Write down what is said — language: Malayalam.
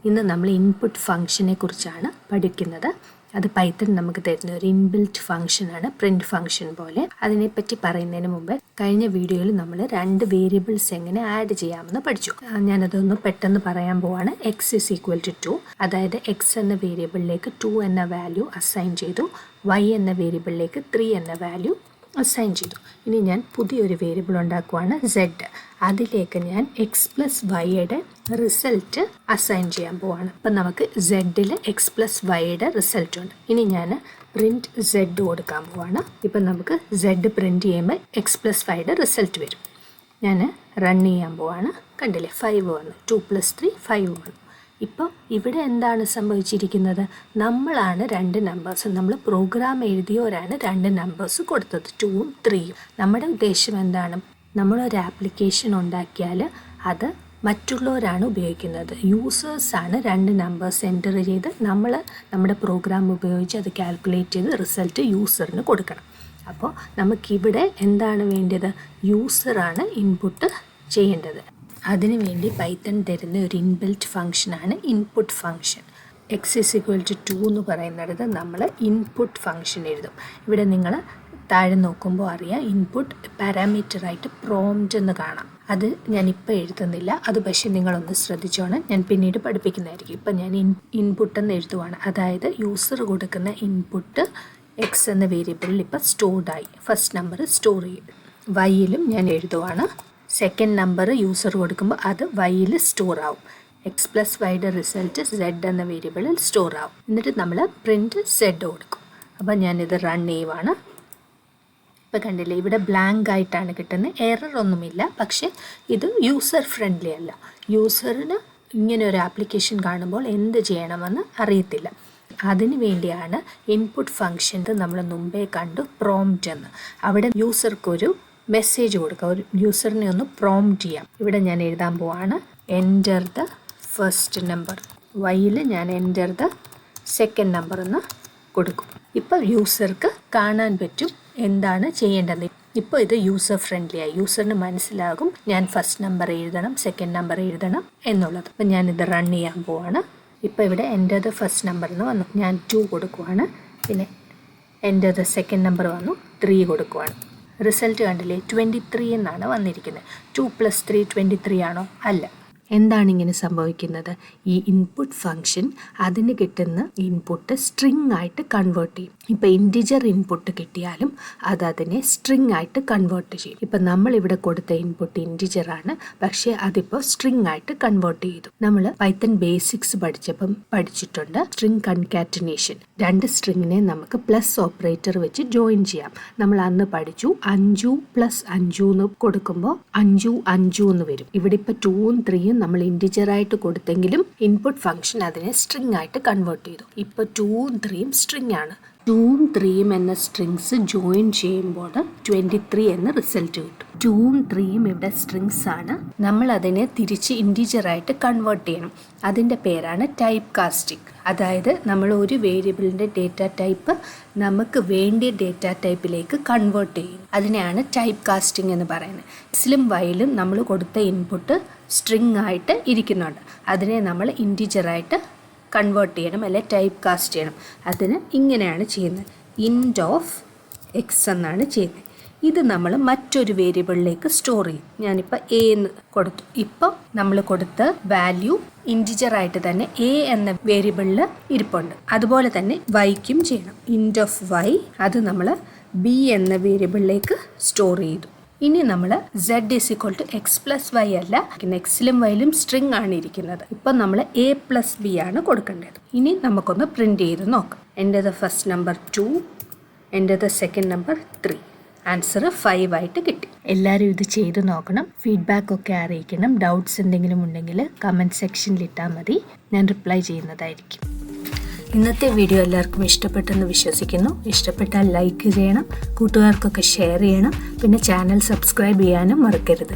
ഇന്ന് നമ്മൾ ഇൻപുട്ട് ഫംഗ്ഷനെ കുറിച്ചാണ് പഠിക്കുന്നത്. അത് പൈത്തൺ നമുക്ക് തരുന്ന ഒരു ഇൻബിൽറ്റ് ഫംഗ്ഷനാണ്, പ്രിന്റ് ഫംഗ്ഷൻ പോലെ. അതിനെപ്പറ്റി പറയുന്നതിന് മുമ്പ് കഴിഞ്ഞ വീഡിയോയിൽ നമ്മൾ 2 വേരിയബിൾസ് എങ്ങനെ ആഡ് ചെയ്യാമെന്ന് പഠിച്ചു. ഞാനതൊന്ന് പെട്ടെന്ന് പറയാൻ പോവാണ്. എക്സ് ഇസ് ഈക്വൽ ടു 2, അതായത് എക്സ് എന്ന വേരിയബിളിലേക്ക് 2 എന്ന വാല്യൂ അസൈൻ ചെയ്തു. വൈ എന്ന വേരിയബിളിലേക്ക് 3 എന്ന വാല്യൂ അസൈൻ ചെയ്തു. ഇനി ഞാൻ പുതിയൊരു വേരിയബിൾ ഉണ്ടാക്കുവാണ്, സെഡ്. അതിലേക്ക് ഞാൻ എക്സ് പ്ലസ് വൈയുടെ റിസൾട്ട് അസൈൻ ചെയ്യാൻ പോവാണ്. അപ്പം നമുക്ക് സെഡിൽ എക്സ് പ്ലസ് വൈയുടെ റിസൾട്ട് ഉണ്ട്. ഇനി ഞാൻ പ്രിൻറ്റ് സെഡ് കൊടുക്കാൻ പോവാണ്. ഇപ്പം നമുക്ക് സെഡ് പ്രിൻറ്റ് ചെയ്യുമ്പോൾ എക്സ് പ്ലസ് വൈയുടെ റിസൾട്ട് വരും. ഞാൻ റൺ ചെയ്യാൻ പോവാണ്. കണ്ടില്ലേ, 5 വന്നു. 2 + 3 5 വന്നു. ഇപ്പോൾ ഇവിടെ എന്താണ് സംഭവിച്ചിരിക്കുന്നത്? നമ്മളാണ് 2 നമ്പേഴ്സ്, നമ്മൾ പ്രോഗ്രാം എഴുതിയവരാണ് 2 നമ്പേഴ്സ് കൊടുത്തത്, 2ഉം 3യും. നമ്മുടെ ഉദ്ദേശം എന്താണ്? നമ്മളൊരു ആപ്ലിക്കേഷൻ ഉണ്ടാക്കിയാൽ അത് മറ്റുള്ളവരാണ് ഉപയോഗിക്കുന്നത്. യൂസേഴ്സാണ് 2 നമ്പേഴ്സ് എൻ്റർ ചെയ്ത് നമ്മുടെ പ്രോഗ്രാം ഉപയോഗിച്ച് അത് കാൽക്കുലേറ്റ് ചെയ്ത് റിസൾട്ട് യൂസറിന് കൊടുക്കണം. അപ്പോൾ നമുക്കിവിടെ എന്താണ് വേണ്ടത്? യൂസറാണ് ഇൻപുട്ട് ചെയ്യേണ്ടത്. അതിനുവേണ്ടി പൈത്തൺ തരുന്ന ഒരു ഇൻബിൽറ്റ് ഫംഗ്ഷനാണ് input function. X is equal to 2 എന്ന് പറയുന്നിടത്ത് നമ്മൾ ഇൻപുട്ട് ഫംഗ്ഷൻ എഴുതും. ഇവിടെ നിങ്ങൾ താഴെ നോക്കുമ്പോൾ അറിയാം, ഇൻപുട്ട് പാരാമീറ്ററായിട്ട് പ്രോംപ്റ്റ് എന്ന് കാണാം. അത് ഞാനിപ്പോൾ എഴുതുന്നില്ല, അത് പക്ഷേ നിങ്ങളൊന്ന് ശ്രദ്ധിച്ചോണം, ഞാൻ പിന്നീട് പഠിപ്പിക്കുന്നതായിരിക്കും. ഇപ്പം ഞാൻ ഇൻപുട്ട് എന്ന് എഴുതുവാണ്. അതായത് യൂസർ കൊടുക്കുന്ന ഇൻപുട്ട് എക്സ് എന്ന വേരിയബിളിൽ ഇപ്പോൾ സ്റ്റോർഡായി. ഫസ്റ്റ് നമ്പർ സ്റ്റോർ ചെയ്യും. വൈയിലും ഞാൻ എഴുതുവാണ്. സെക്കൻഡ് നമ്പർ യൂസർ കൊടുക്കുമ്പോൾ അത് വൈയിൽ സ്റ്റോർ ആവും. എക്സ് പ്ലസ് വൈയുടെ റിസൾട്ട് സെഡ് എന്ന വേരിയബിളിൽ സ്റ്റോർ ആവും. എന്നിട്ട് നമ്മൾ പ്രിൻറ്റ് സെഡ് കൊടുക്കും. അപ്പോൾ ഞാനിത് റൺ ചെയ്യുവാണ്. ഇപ്പോൾ കണ്ടില്ലേ, ഇവിടെ ബ്ലാങ്ക് ആയിട്ടാണ് കിട്ടുന്നത്, എറർ ഒന്നുമില്ല. പക്ഷേ ഇത് യൂസർ ഫ്രണ്ട്ലി അല്ല. യൂസറിന് ഇങ്ങനെ ഒരു ആപ്ലിക്കേഷൻ കാണുമ്പോൾ എന്ത് ചെയ്യണമെന്ന് അറിയത്തില്ല. അതിനു വേണ്ടിയാണ് ഇൻപുട്ട് ഫംഗ്ഷൻ നമ്മൾ മുമ്പേ കണ്ടു, പ്രോംപ്റ്റ് എന്ന്. അവിടെ യൂസർക്കൊരു മെസ്സേജ് കൊടുക്കുക, ഒരു യൂസറിനെ ഒന്ന് പ്രോംപ്റ്റ് ചെയ്യാം. ഇവിടെ ഞാൻ എഴുതാൻ പോവാണ്, എൻ്റർ ദ ഫസ്റ്റ് നമ്പർ. വൈയിൽ ഞാൻ എൻ്റർ ദ സെക്കൻഡ് നമ്പർ എന്ന് കൊടുക്കും. ഇപ്പോൾ യൂസർക്ക് കാണാൻ പറ്റും എന്താണ് ചെയ്യേണ്ടത്. ഇപ്പോൾ ഇത് യൂസർ ഫ്രണ്ട്ലി ആയി. യൂസറിന് മനസ്സിലാകും ഞാൻ ഫസ്റ്റ് നമ്പർ എഴുതണം, സെക്കൻഡ് നമ്പർ എഴുതണം എന്നുള്ളത്. അപ്പം ഞാനിത് റൺ ചെയ്യാൻ പോവാണ്. ഇപ്പോൾ ഇവിടെ എൻ്റർ ദ ഫസ്റ്റ് നമ്പർ എന്ന് വന്നു, ഞാൻ 2 കൊടുക്കുവാണ്. പിന്നെ എൻ്റർ ദ സെക്കൻഡ് നമ്പർ വന്നു, 3 കൊടുക്കുവാണ്. റിസൾട്ട് കണ്ടില്ലേ, 23 എന്നാണ് വന്നിരിക്കുന്നത്. 2 + 3 23 ആണോ? അല്ല. എന്താണ് ഇങ്ങനെ സംഭവിക്കുന്നത്? ഈ ഇൻപുട്ട് ഫംഗ്ഷൻ അതിന് കിട്ടുന്ന ഇൻപുട്ട് സ്ട്രിങ് ആയിട്ട് കൺവേർട്ട് ചെയ്യും. ഇപ്പോൾ ഇൻറ്റിജർ ഇൻപുട്ട് കിട്ടിയാലും അതിനെ സ്ട്രിങ് ആയിട്ട് കൺവേർട്ട് ചെയ്യും. ഇപ്പം നമ്മളിവിടെ കൊടുത്ത ഇൻപുട്ട് ഇൻറ്റിജറാണ്, പക്ഷേ അതിപ്പോൾ സ്ട്രിങ് ആയിട്ട് കൺവേർട്ട് ചെയ്തു. നമ്മൾ പൈത്തൺ ബേസിക്സ് പഠിച്ചിട്ടുണ്ട്, സ്ട്രിങ് കൺകാറ്റനേഷൻ. 2 സ്ട്രിങ്ങിനെ നമുക്ക് പ്ലസ് ഓപ്പറേറ്റർ വെച്ച് ജോയിൻ ചെയ്യാം. നമ്മൾ അന്ന് പഠിച്ചു, 5 + 5 എന്ന് കൊടുക്കുമ്പോൾ 5 5 എന്ന് വരും. ഇവിടെ ഇപ്പോൾ 2ഉം 3യും നമ്മൾ ഇൻറ്റിജറായിട്ട് കൊടുത്തെങ്കിലും ഇൻപുട്ട് ഫംഗ്ഷൻ അതിനെ സ്ട്രിങ് ആയിട്ട് കൺവേർട്ട് ചെയ്തു. ഇപ്പോൾ 2ഉം 3യും സ്ട്രിങ് ആണ്. 2ഉം 3യും എന്ന സ്ട്രിങ്സ് ജോയിൻ ചെയ്യുമ്പോൾ 23 എന്ന റിസൾട്ട് കിട്ടും. 2ഉം 3യും ഇവിടെ സ്ട്രിങ്സ് ആണ്. നമ്മൾ അതിനെ തിരിച്ച് ഇൻറ്റിജറായിട്ട് കൺവേർട്ട് ചെയ്യണം. അതിൻ്റെ പേരാണ് ടൈപ്പ് കാസ്റ്റിംഗ്. അതായത് നമ്മൾ ഒരു വേരിയബിളിൻ്റെ ഡേറ്റ ടൈപ്പ് നമുക്ക് വേണ്ടിയ ഡേറ്റ ടൈപ്പിലേക്ക് കൺവേർട്ട് ചെയ്യും. അതിനെയാണ് ടൈപ്പ് കാസ്റ്റിംഗ് എന്ന് പറയുന്നത്. എക്സിലും വൈയിലും നമ്മൾ കൊടുത്ത ഇൻപുട്ട് സ്ട്രിങ് ആയിട്ട് ഇരിക്കുന്നുണ്ട്. അതിനെ നമ്മൾ ഇൻറ്റിജറായിട്ട് കൺവേർട്ട് ചെയ്യണം, അല്ലെ ടൈപ്പ് കാസ്റ്റ് ചെയ്യണം. അതിന് ഇങ്ങനെയാണ് ചെയ്യുന്നത്, ഇൻറ്റ് ഓഫ് എക്സ് എന്നാണ് ചെയ്യുന്നത്. ഇത് നമ്മൾ മറ്റൊരു വേരിയബിളിലേക്ക് സ്റ്റോർ ചെയ്യും. ഞാനിപ്പോൾ എ എന്ന് കൊടുത്തു. ഇപ്പോൾ നമ്മൾ കൊടുത്ത വാല്യൂ ഇൻറ്റിജറായിട്ട് തന്നെ എ എന്ന വേരിയബിളിൽ ഇരിപ്പുണ്ട്. അതുപോലെ തന്നെ വൈക്കും ചെയ്യണം. ഇൻറ്റ് ഓഫ് വൈ അത് നമ്മൾ ബി എന്ന വേരിയബിളിലേക്ക് സ്റ്റോർ ചെയ്തു. ഇനി നമ്മൾ z = x + y അല്ല, എക്സിലും വൈയിലും സ്ട്രിങ് ആണ് ഇരിക്കുന്നത്. ഇപ്പം നമ്മൾ a + b ആണ് കൊടുക്കേണ്ടത്. ഇനി നമുക്കൊന്ന് പ്രിൻറ്റ് ചെയ്ത് നോക്കാം. Enter the first number 2, enter the second number 3. Answer 5 ആയിട്ട് കിട്ടി. എല്ലാവരും ഇത് ചെയ്ത് നോക്കണം, ഫീഡ്ബാക്ക് ഒക്കെ അറിയിക്കണം. ഡൗട്ട്സ് എന്തെങ്കിലും ഉണ്ടെങ്കിൽ കമൻറ്റ് സെക്ഷനിൽ ഇട്ടാൽ മതി, ഞാൻ റിപ്ലൈ ചെയ്യുന്നതായിരിക്കും. ഇന്നത്തെ വീഡിയോ എല്ലാവർക്കും ഇഷ്ടപ്പെട്ടെന്ന് വിശ്വസിക്കുന്നു. ഇഷ്ടപ്പെട്ടാൽ ലൈക്ക് ചെയ്യണം, കൂട്ടുകാർക്കൊക്കെ ഷെയർ ചെയ്യണം. പിന്നെ ചാനൽ സബ്സ്ക്രൈബ് ചെയ്യാനും മറക്കരുത്.